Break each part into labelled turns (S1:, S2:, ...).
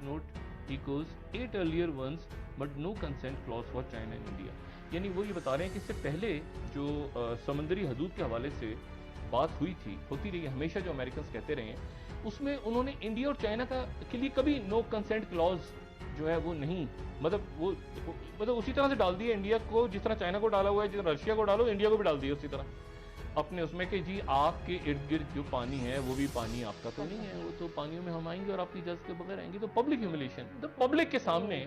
S1: note echoes 8 earlier ones but no consent clause for China and India। यानी वो ये बता रहे हैं कि इससे पहले जो समंदरी हदूद के हवाले से बात हुई थी, होती रही हमेशा, जो अमेरिकन कहते रहे हैं, उसमें उन्होंने इंडिया और चाइना के लिए कभी नो कंसेंट क्लॉज जो है वो नहीं, मतलब उसी तरह से डाल दिया इंडिया को जिस तरह चाइना को डाला हुआ है, जिस तरह रशिया को डालो इंडिया को भी डाल दिया उसी तरह अपने उसमें कि जी आपके इर्द गिर्द जो पानी है वो भी पानी आपका तो नहीं है, वो तो पानियों में हम आएंगे और आपकी इजाजत के बगैर आएंगे। तो पब्लिक ह्यूमिलेशन, तो पब्लिक के सामने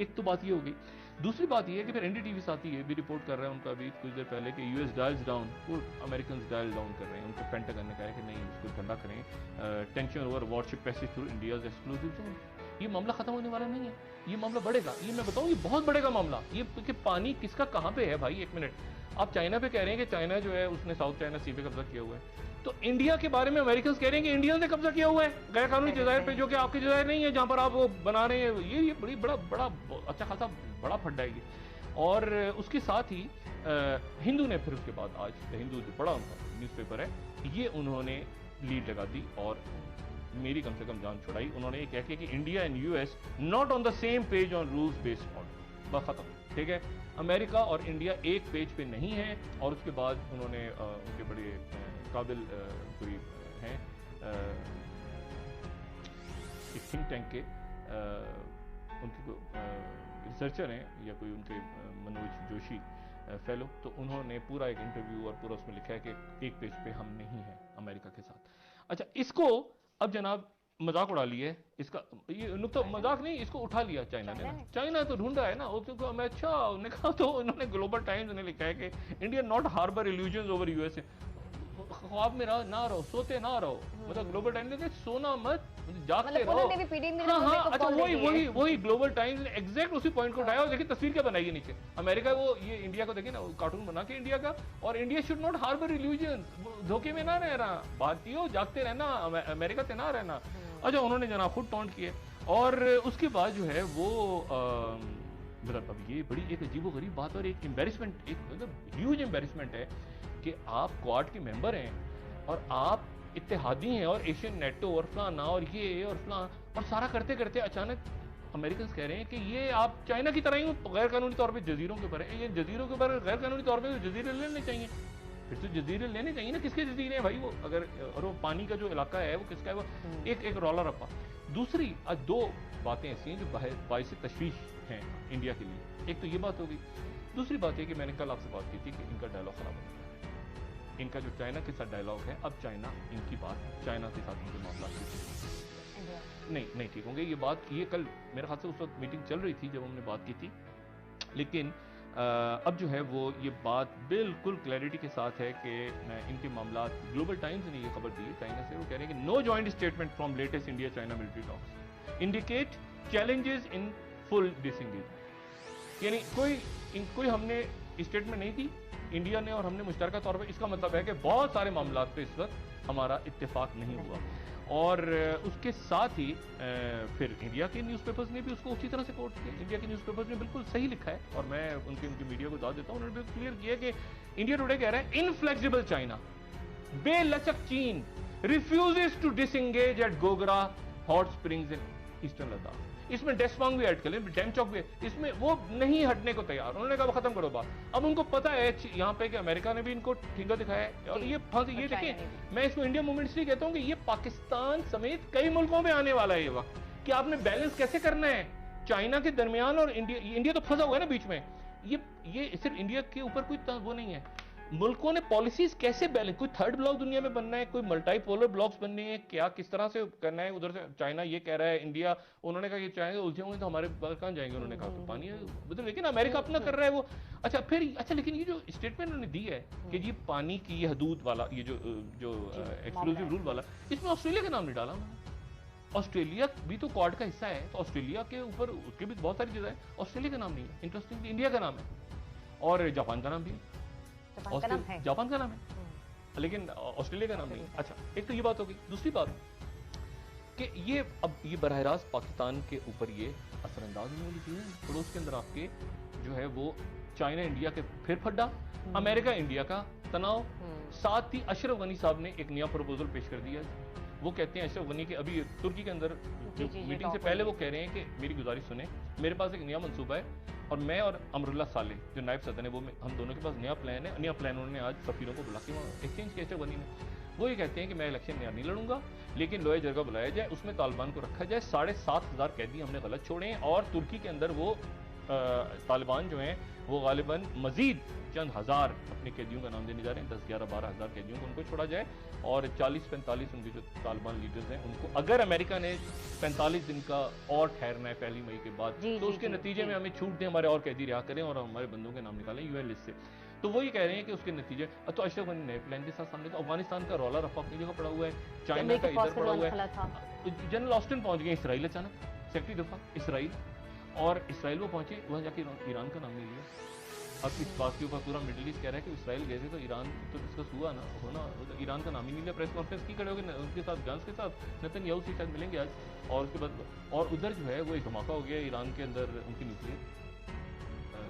S1: एक तो बात ये होगी। दूसरी बात ये है कि फिर एनडीटीवी साथी है भी रिपोर्ट कर रहा है उनका अभी कुछ देर पहले कि यूएस डायल्स डाउन, वो अमेरिकन डायल डाउन कर रहे हैं, उनको पेंटागन ने कहा है कि नहीं इसको ठंडा करें, tension over worship passage through India's exclusive zone. ये मामला खत्म होने वाला नहीं है, ये मामला बढ़ेगा, ये मैं बताऊं ये बहुत बढ़ेगा मामला। ये कि पानी किसका कहां पे है भाई, एक मिनट, आप चाइना पे कह रहे हैं कि चाइना जो है उसने साउथ चाइना सी पे कब्जा किया हुआ है, तो इंडिया के बारे में अमेरिकन कह रहे हैं कि इंडिया ने कब्जा किया हुआ है गैर कानूनी जजायर पे, जो कि आपकी जजायर नहीं है जहां पर आप वो बना रहे हैं। ये बड़ी बड़ा अच्छा खासा बड़ा फड्डा है ये। और उसके साथ ही हिंदू ने फिर उसके बाद, आज हिंदू जो बड़ा उनका न्यूज़पेपर है, ये उन्होंने लीड लगा दी और मेरी कम से कम जान छुड़ाई। उन्होंने ये कह के कि India and US not on the same page on rules based model, बस खत्म, ठीक है। अमेरिका और इंडिया एक पेज पे नहीं है। और उसके बाद उन्होंने उनके बड़े काबिल कोई हैं एक थिंक टैंक के उनके रिसर्चर हैं या कोई उनके मनोज जोशी फेलो, तो उन्होंने पूरा एक इंटरव्यू और पूरा उसमें लिखा है कि एक पेज पे हम नहीं हैं अमेरिका के साथ। अच्छा, इसको अब जनाब मजाक उड़ा लिया है, इसका ये नुक्ता मजाक नहीं, इसको उठा लिया चाइना ने ना। चाइना तो ढूंढा है ना उसको, मैं अच्छा उन्होंने कहा, तो उन्होंने ग्लोबल टाइम्स ने लिखा है कि India not harbour illusions over USA, ख्वाब में ना रहो, सोते ना रहो, मतलब ग्लोबल टाइम्स ने सोना मत, जागते रहो। हाँ, अच्छा वही ग्लोबल टाइम्स ने एग्जैक्ट उसी पॉइंट को उठाया। और देखिए तस्वीर क्या बनाई है नीचे, अमेरिका वो ये इंडिया को देखिए ना, कार्टून बना के इंडिया का, और India should not harbour illusions, धोखे में ना रहना, भारतीयों जागते रहना, अमेरिका से ना रहना। अच्छा, उन्होंने जना खुद टॉन्ट किए। और उसके बाद जो है वो मतलब अब ये बड़ी एक अजीबोगरीब बात और एक एम्बेरसमेंट, एक मतलब ह्यूज एम्बेरसमेंट है कि आप क्वाड के मेंबर हैं और आप इत्तेहादी हैं और एशियन नेटो और फलाना और ये और फलाना, और सारा करते करते अचानक अमेरिकन कह रहे हैं कि ये आप चाइना की तरह ही गैर कानूनी तौर पे जजीरों के ऊपर है, ये जजीरों के ऊपर गैर कानूनी तौर पे जजीरे लेने चाहिए। फिर तो जजीरे लेने चाहिए ना, किसके जजीरे हैं भाई वो, अगर और वो पानी का जो इलाका है वो किसका है, वो एक रौला रप्पा। दूसरी आज दो बातें ऐसी हैं जो बाइस तशवीश हैं इंडिया के लिए। एक तो ये बात हो गई, दूसरी बात है कि मैंने कल आपसे बात की थी कि इनका डायलॉग खराब हो गया, इनका जो चाइना के साथ डायलॉग है, अब चाइना इनकी बात, चाइना के साथ इनके मामला नहीं ठीक होंगे। ये बात ये कल मेरे ख्याल से उस वक्त मीटिंग चल रही थी जब हमने बात की थी, लेकिन अब जो है वो ये बात बिल्कुल क्लैरिटी के साथ है कि इनके मामला, ग्लोबल टाइम्स ने ये खबर दी है चाइना से, वो कह रहे हैं कि no joint statement from latest India China military talks indicate challenges in full disengagement. यानी कोई हमने स्टेटमेंट नहीं दी इंडिया ने और हमने मुश्तरका तौर पर, इसका मतलब है कि बहुत सारे मामला पे इस वक्त हमारा इत्तेफाक नहीं हुआ। और उसके साथ ही फिर इंडिया के न्यूज़पेपर्स ने भी उसको उसी तरह से कोट किया। इंडिया के न्यूज़पेपर्स ने बिल्कुल सही लिखा है और मैं उनकी मीडिया को दाद देता हूं, उन्होंने बिल्कुल क्लियर किया कि इंडिया टुडे कह रहा है इनफ्लेक्सिबल चाइना, बेलचक चीन refuses to disengage at Gogra hot springs in eastern Ladakh. इसमें डेस्पांग भी ऐड कर लें, डेमचौक भी, इसमें वो नहीं हटने को तैयार, उन्होंने कहा खत्म करो बात। अब उनको पता है यहाँ पे कि अमेरिका ने भी इनको ठिंगा दिखाया है और ये फांसी, ये देखिए मैं इसको इंडिया मूवमेंट इसलिए कहता हूँ कि ये पाकिस्तान समेत कई मुल्कों में आने वाला है ये वक्त, कि आपने बैलेंस कैसे करना है चाइना के दरमियान और इंडिया तो फंसा हुआ है ना बीच में। ये सिर्फ इंडिया के ऊपर कोई वो नहीं है, मुल्कों ने पॉलिसीज कैसे बैलेंस, कोई थर्ड ब्लॉक दुनिया में बनना है, कोई मल्टीपोलर ब्लॉक्स बनने हैं, क्या किस तरह से करना है। उधर से चाइना ये कह रहा है, इंडिया, उन्होंने कहा कि चाइना उलझे होंगे तो हमारे कहां जाएंगे, उन्होंने कहा तो पानी है, मतलब लेकिन अमेरिका अपना कर रहा है वो। अच्छा फिर अच्छा, लेकिन ये जो स्टेटमेंट उन्होंने दी है कि ये पानी की ये हदूद वाला, ये जो एक्सक्लूसिव रूल वाला, इसमें ऑस्ट्रेलिया का नाम नहीं डाला उन्होंने। ऑस्ट्रेलिया भी तो क्वाड का हिस्सा है, तो ऑस्ट्रेलिया के ऊपर उसके भी बहुत सारी चीजें हैं, ऑस्ट्रेलिया का नाम नहीं है। इंटरेस्टिंग, इंडिया का नाम है और जापान का नाम भी है, जापान का नाम है लेकिन ऑस्ट्रेलिया का नाम नहीं। अच्छा, एक तो ये बात हो गई। दूसरी बात कि ये अब ये बरह रास्त पाकिस्तान के ऊपर ये असरअंदाज होने वाली चीज है। पड़ोस के अंदर आपके जो है वो चाइना इंडिया के फिर फड्डा, अमेरिका इंडिया का तनाव, साथ ही अशरफ गनी साहब ने एक नया प्रपोजल पेश कर दिया वो कहते हैं अशरफ गनी के अभी तुर्की के अंदर मीटिंग से
S2: टॉप
S1: पहले
S2: हो
S1: वो कह रहे हैं कि मेरी गुजारिश सुने, मेरे पास एक नया मंसूबा है और मैं और अमरुल्लाह साले जो नायब सदर है वो हम दोनों के पास नया प्लान है। नया प्लान उन्होंने आज सफीरों को बुला के वहाँ एक्सचेंज किया अशरफ गनी ने। वो ये कहते हैं कि मैं इलेक्शन नया नहीं लड़ूंगा, लेकिन लोहे जगह बुलाया जाए, उसमें तालिबान को रखा जाए, 7,500 कैदी हमने गलत छोड़े हैं और तुर्की के अंदर वो तालिबान जो हैं वो गालिबन मजीद चंद हज़ार अपने कैदियों का नाम देने जा रहे हैं, 10, 11, 12,000 कैदियों को उनको छोड़ा जाए और 40-45 उनके जो तालिबान लीडर्स हैं उनको, अगर अमेरिका ने 45 दिन का और ठहरना है 1 मई के बाद, तो उसके नतीजे में हमें छूट दें, हमारे और कैदी रिहा करें और हमारे बंदों के नाम निकालें यूएन लिस्ट से। तो वो ये कह रहे हैं कि उसके नतीजे तो अशरफ गनी नए प्लान के साथ सामने, तो अफगानिस्तान का रौला रफा अपनी जगह पड़ा हुआ है, चाइना का इधर पड़ा हुआ है, जनरल ऑस्टिन पहुंच गए इसराइल, अचानक सेक्रेटरी दफा इसराइल, और इसराइल वो पहुंचे, वहाँ जाके ईरान का नाम नहीं लिया। अब इस बात के ऊपर पूरा मिडिल ईस्ट कह रहा है कि इसराइल गए थे तो ईरान तो डिस्कस हुआ ना, होना तो ईरान का नाम ही नहीं लिया। प्रेस कॉन्फ्रेंस की खड़े हो गए उनके साथ, गांस के साथ, नेतन्याहू से शायद मिलेंगे आज, और उसके बाद और उधर जो है वो एक धमाका हो गया ईरान के अंदर, उनकी न्यूक्लियर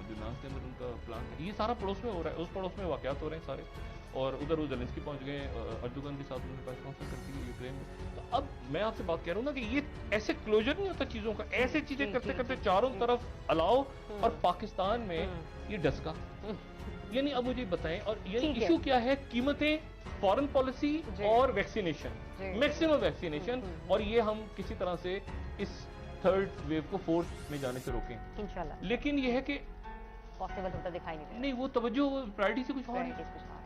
S1: जो नाम के अंदर उनका प्लान है, ये सारा पड़ोस में हो रहा है, उस पड़ोस में वाकयात हो रहे हैं सारे। और उधर वो जेलेंस्की पहुंच गए, अर्दोगन के साथ उन्होंने प्रेस कॉन्फ्रेंस करती है यूक्रेन में। तो अब मैं आपसे बात कह रहा हूँ ना कि ये ऐसे क्लोजर नहीं होता चीजों का, ऐसे चीजें करते करते चारों तरफ अलाओ, और पाकिस्तान में ये डसका। यानी अब मुझे बताएं, और ये इशू क्या है, कीमतें, फॉरेन पॉलिसी और वैक्सीनेशन, मैक्सिमम वैक्सीनेशन, और ये हम किसी तरह से इस थर्ड वेव को फोर्थ में जाने से रोकें इंशाल्लाह। लेकिन ये है कि
S2: पॉसिबल होता दिखाई नहीं दे रहा।
S1: नहीं, वो तवज्जो प्रायोरिटी से कुछ और है।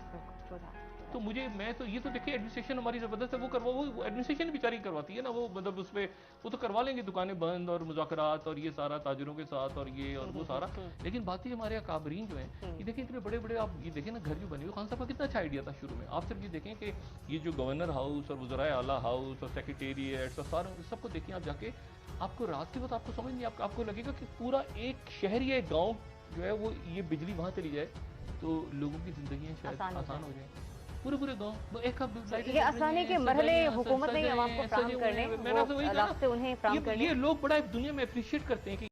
S1: तो मुझे मैं तो ये तो देखिए एडमिनिस्ट्रेशन हमारी जबरदस्त है, वो करवा, वो एडमिनिस्ट्रेशन बेचारी करवाती है ना, वो मतलब उसमें वो तो करवा लेंगे दुकानें बंद और मुज़ाकरात और ये सारा ताजरों के साथ और ये और वो सारा। लेकिन बात ये हमारे अकाबरीन जो है, ये देखें इतने बड़े बड़े, आप ये देखें ना घर जो बने हुए, खान साहब का कितना अच्छा आइडिया था शुरू में। आप सिर्फ ये देखें कि ये जो गवर्नर हाउस और वज़राए आला हाउस और सेक्रेटेरिएट और सारे सबको देखें आप जाके, आपको रात के वक्त आपको समझ नहीं, आपको लगेगा कि पूरा एक शहर या एक गाँव जो है वो, ये बिजली वहाँ चली जाए तो लोगों की जिंदगी शायद आसान हो जाए, पूरे गाँव एक
S2: ये आसानी के मरहले हुकूमत ने आवाम को फ्राहम करने, वो रास्ते उन्हें फ्राहम करने,
S1: ये लोग बड़ा दुनिया में अप्रिशिएट करते हैं कि